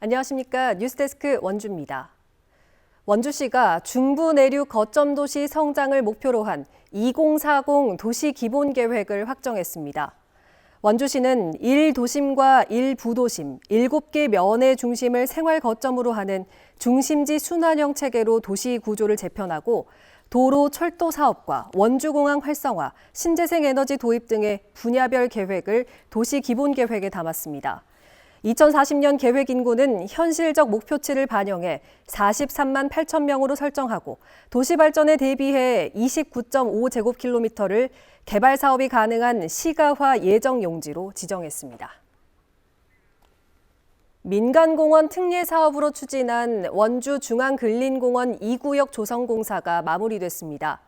안녕하십니까. 뉴스데스크 원주입니다. 원주시가 중부 내륙 거점 도시 성장을 목표로 한 2040 도시 기본 계획을 확정했습니다. 원주시는 1도심과 1부도심, 7개 면의 중심을 생활 거점으로 하는 중심지 순환형 체계로 도시 구조를 재편하고 도로, 철도 사업과 원주공항 활성화, 신재생 에너지 도입 등의 분야별 계획을 도시 기본 계획에 담았습니다. 2040년 계획 인구는 현실적 목표치를 반영해 43만 8천 명으로 설정하고 도시 발전에 대비해 29.5제곱킬로미터를 개발 사업이 가능한 시가화 예정 용지로 지정했습니다. 민간공원 특례 사업으로 추진한 원주 중앙근린공원 2구역 조성 공사가 마무리됐습니다.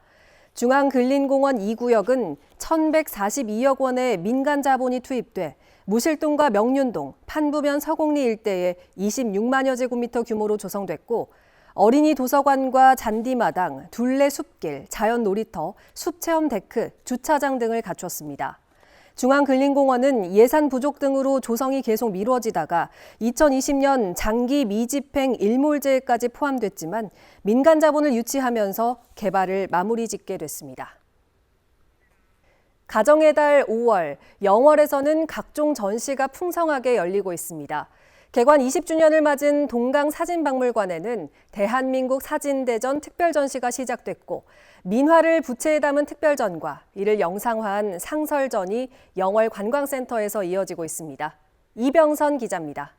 중앙근린공원 2구역은 1,142억 원의 민간 자본이 투입돼 무실동과 명륜동, 판부면 서곡리 일대에 26만여 제곱미터 규모로 조성됐고 어린이 도서관과 잔디마당, 둘레 숲길, 자연 놀이터, 숲체험 데크, 주차장 등을 갖췄습니다. 중앙근린공원은 예산 부족 등으로 조성이 계속 미뤄지다가 2020년 장기 미집행 일몰제까지 포함됐지만 민간 자본을 유치하면서 개발을 마무리 짓게 됐습니다. 가정의 달 5월, 영월에서는 각종 전시가 풍성하게 열리고 있습니다. 개관 20주년을 맞은 동강사진박물관에는 대한민국 사진대전 특별전시가 시작됐고 민화를 부채에 담은 특별전과 이를 영상화한 상설전이 영월 관광센터에서 이어지고 있습니다. 이병선 기자입니다.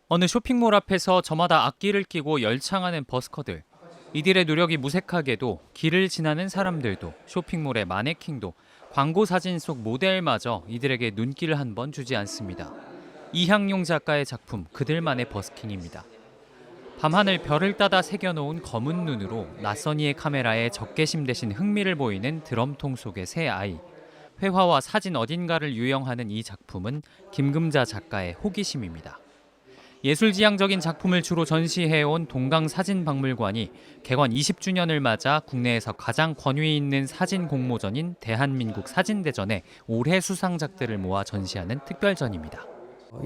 어느 쇼핑몰 앞에서 저마다 악기를 끼고 열창하는 버스커들. 이들의 노력이 무색하게도 길을 지나는 사람들도 쇼핑몰의 마네킹도 광고 사진 속 모델마저 이들에게 눈길을 한 번 주지 않습니다. 이향용 작가의 작품 그들만의 버스킹입니다. 밤하늘 별을 따다 새겨놓은 검은 눈으로 낯선 이의 카메라에 적개심 대신 흥미를 보이는 드럼통 속의 새 아이. 회화와 사진 어딘가를 유영하는 이 작품은 김금자 작가의 호기심입니다. 예술지향적인 작품을 주로 전시해온 동강사진박물관이 개관 20주년을 맞아 국내에서 가장 권위 있는 사진 공모전인 대한민국 사진대전에 올해 수상작들을 모아 전시하는 특별전입니다.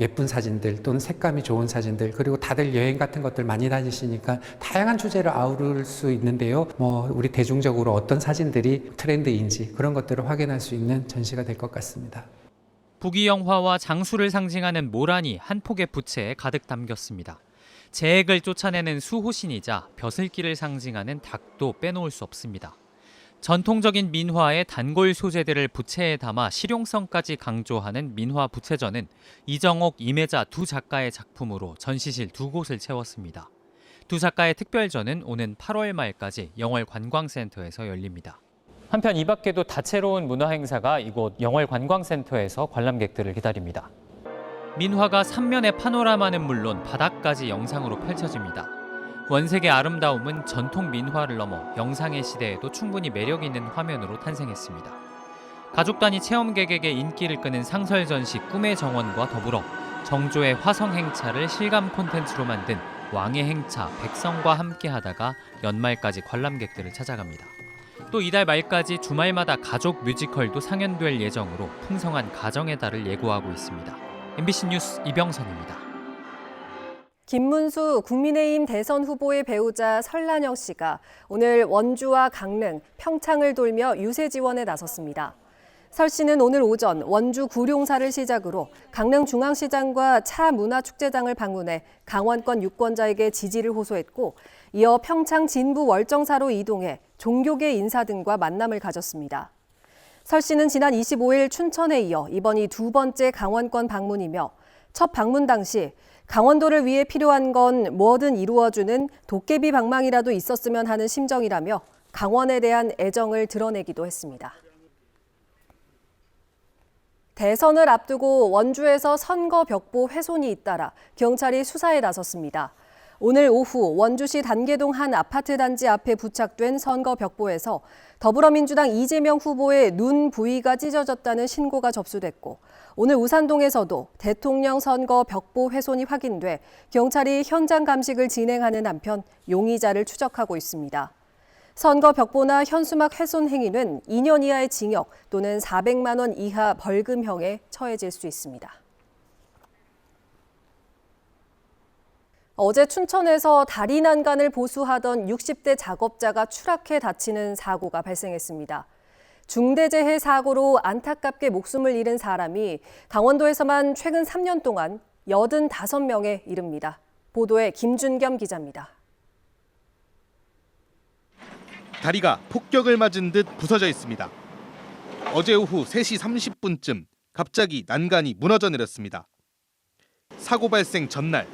예쁜 사진들 또는 색감이 좋은 사진들 그리고 다들 여행 같은 것들 많이 다니시니까 다양한 주제를 아우를 수 있는데요. 우리 대중적으로 어떤 사진들이 트렌드인지 그런 것들을 확인할 수 있는 전시가 될 것 같습니다. 부귀영화와 장수를 상징하는 모란이 한 폭의 부채에 가득 담겼습니다. 재액을 쫓아내는 수호신이자 벼슬길을 상징하는 닭도 빼놓을 수 없습니다. 전통적인 민화의 단골 소재들을 부채에 담아 실용성까지 강조하는 민화 부채전은 이정옥, 임혜자 두 작가의 작품으로 전시실 2곳을 채웠습니다. 두 작가의 특별전은 오는 8월 말까지 영월 관광센터에서 열립니다. 한편 이 밖에도 다채로운 문화 행사가 이곳 영월 관광센터에서 관람객들을 기다립니다. 민화가 3면의 파노라마는 물론 바닥까지 영상으로 펼쳐집니다. 원색의 아름다움은 전통 민화를 넘어 영상의 시대에도 충분히 매력 있는 화면으로 탄생했습니다. 가족 단위 체험객에게 인기를 끄는 상설 전시 꿈의 정원과 더불어 정조의 화성 행차를 실감 콘텐츠로 만든 왕의 행차 백성과 함께하다가 연말까지 관람객들을 찾아갑니다. 또 이달 말까지 주말마다 가족 뮤지컬도 상연될 예정으로 풍성한 가정의 달을 예고하고 있습니다. MBC 뉴스 이병선입니다. 김문수 국민의힘 대선 후보의 배우자 설란영 씨가 오늘 원주와 강릉, 평창을 돌며 유세 지원에 나섰습니다. 설 씨는 오늘 오전 원주 구룡사를 시작으로 강릉 중앙시장과 차문화축제장을 방문해 강원권 유권자에게 지지를 호소했고 이어 평창 진부 월정사로 이동해 종교계 인사 등과 만남을 가졌습니다. 설 씨는 지난 25일 춘천에 이어 이번이 2번째 강원권 방문이며 첫 방문 당시 강원도를 위해 필요한 건 뭐든 이루어주는 도깨비 방망이라도 있었으면 하는 심정이라며 강원에 대한 애정을 드러내기도 했습니다. 대선을 앞두고 원주에서 선거 벽보 훼손이 잇따라 경찰이 수사에 나섰습니다. 오늘 오후 원주시 단계동 한 아파트 단지 앞에 부착된 선거 벽보에서 더불어민주당 이재명 후보의 눈 부위가 찢어졌다는 신고가 접수됐고 오늘 우산동에서도 대통령 선거 벽보 훼손이 확인돼 경찰이 현장 감식을 진행하는 한편 용의자를 추적하고 있습니다. 선거 벽보나 현수막 훼손 행위는 2년 이하의 징역 또는 400만 원 이하 벌금형에 처해질 수 있습니다. 어제 춘천에서 다리 난간을 보수하던 60대 작업자가 추락해 다치는 사고가 발생했습니다. 중대재해 사고로 안타깝게 목숨을 잃은 사람이 강원도에서만 최근 3년 동안 85명에 이릅니다. 보도에 김준겸 기자입니다. 다리가 폭격을 맞은 듯 부서져 있습니다. 어제 오후 3시 30분쯤 갑자기 난간이 무너져 내렸습니다. 사고 발생 전날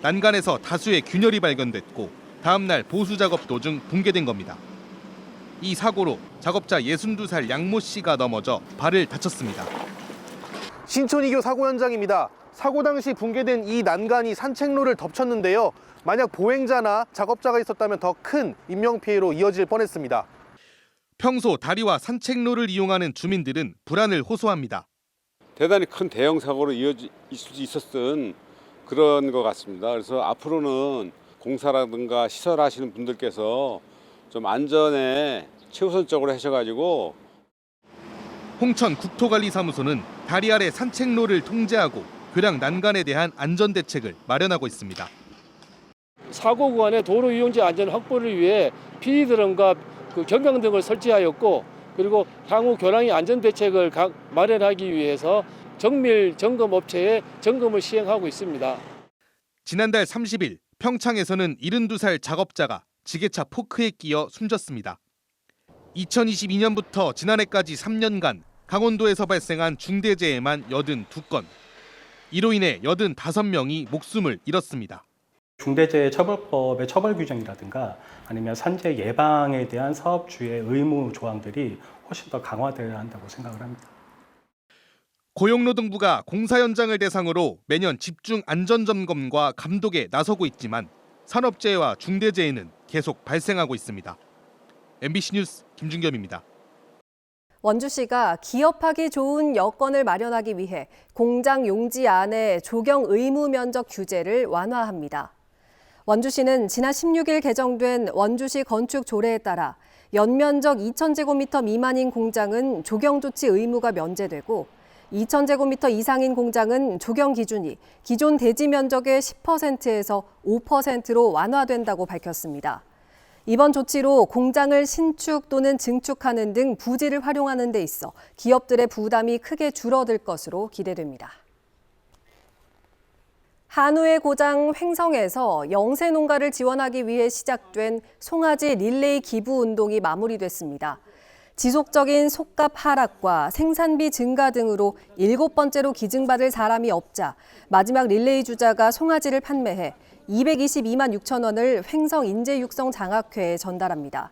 난간에서 다수의 균열이 발견됐고 다음 날 보수 작업 도중 붕괴된 겁니다. 이 사고로 작업자 62살 양모 씨가 넘어져 발을 다쳤습니다. 신촌 2교 사고 현장입니다. 사고 당시 붕괴된 이 난간이 산책로를 덮쳤는데요. 만약 보행자나 작업자가 있었다면 더 큰 인명피해로 이어질 뻔했습니다. 평소 다리와 산책로를 이용하는 주민들은 불안을 호소합니다. 대단히 큰 대형 사고로 이어질 수 있었던 그런 것 같습니다. 그래서 앞으로는 공사라든가 시설 하시는 분들께서 좀 안전에 최우선적으로 하셔가지고. 홍천 국토관리사무소는 다리 아래 산책로를 통제하고 교량 난간에 대한 안전 대책을 마련하고 있습니다. 사고 구간의 도로 이용자 안전 확보를 위해 피드럼과 경광등을 설치하였고, 그리고 향후 교량의 안전 대책을 마련하기 위해서 정밀 점검 업체에 점검을 시행하고 있습니다. 지난달 30일 평창에서는 72살 작업자가 지게차 포크에 끼어 숨졌습니다. 2022년부터 지난해까지 3년간 강원도에서 발생한 중대재해만 82건. 이로 인해 85명이 목숨을 잃었습니다. 중대재해처벌법의 처벌 규정이라든가 아니면 산재 예방에 대한 사업주의 의무 조항들이 훨씬 더 강화되어야 한다고 생각을 합니다. 고용노동부가 공사 현장을 대상으로 매년 집중 안전점검과 감독에 나서고 있지만 산업재해와 중대재해는 계속 발생하고 있습니다. MBC 뉴스 김준겸입니다. 원주시가 기업하기 좋은 여건을 마련하기 위해 공장 용지 안에 조경 의무 면적 규제를 완화합니다. 원주시는 지난 16일 개정된 원주시 건축 조례에 따라 연면적 2,000제곱미터 미만인 공장은 조경 조치 의무가 면제되고 2,000제곱미터 이상인 공장은 조경 기준이 기존 대지 면적의 10%에서 5%로 완화된다고 밝혔습니다. 이번 조치로 공장을 신축 또는 증축하는 등 부지를 활용하는 데 있어 기업들의 부담이 크게 줄어들 것으로 기대됩니다. 한우의 고장 횡성에서 영세 농가를 지원하기 위해 시작된 송아지 릴레이 기부 운동이 마무리됐습니다. 지속적인 속값 하락과 생산비 증가 등으로 7번째로 기증받을 사람이 없자 마지막 릴레이 주자가 송아지를 판매해 222만 6천 원을 횡성인재육성장학회에 전달합니다.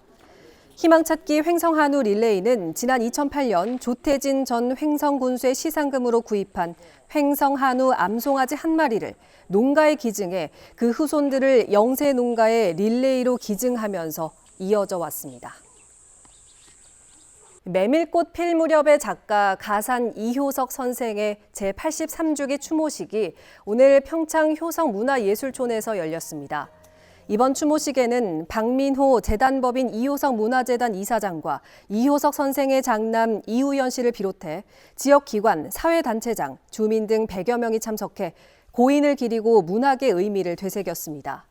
희망찾기 횡성한우 릴레이는 지난 2008년 조태진 전 횡성군수의 시상금으로 구입한 횡성한우 암송아지 한 마리를 농가에 기증해 그 후손들을 영세 농가에 릴레이로 기증하면서 이어져 왔습니다. 메밀꽃 필 무렵의 작가 가산 이효석 선생의 제83주기 추모식이 오늘 평창 효성문화예술촌에서 열렸습니다. 이번 추모식에는 박민호 재단법인 이효석 문화재단 이사장과 이효석 선생의 장남 이우연 씨를 비롯해 지역기관, 사회단체장, 주민 등 100여 명이 참석해 고인을 기리고 문학의 의미를 되새겼습니다.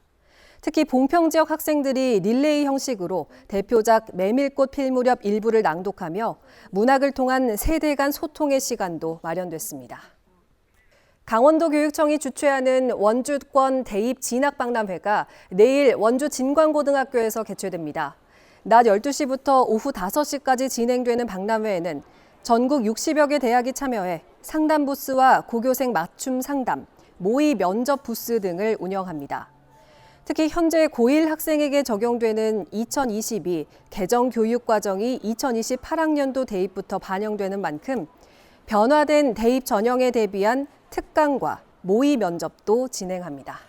특히 봉평 지역 학생들이 릴레이 형식으로 대표작 메밀꽃 필 무렵 일부를 낭독하며 문학을 통한 세대 간 소통의 시간도 마련됐습니다. 강원도 교육청이 주최하는 원주권 대입 진학박람회가 내일 원주 진광고등학교에서 개최됩니다. 낮 12시부터 오후 5시까지 진행되는 박람회에는 전국 60여 개 대학이 참여해 상담 부스와 고교생 맞춤 상담, 모의 면접 부스 등을 운영합니다. 특히 현재 고1 학생에게 적용되는 2022 개정 교육 과정이 2028학년도 대입부터 반영되는 만큼 변화된 대입 전형에 대비한 특강과 모의 면접도 진행합니다.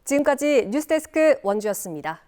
지금까지 뉴스데스크 원주였습니다.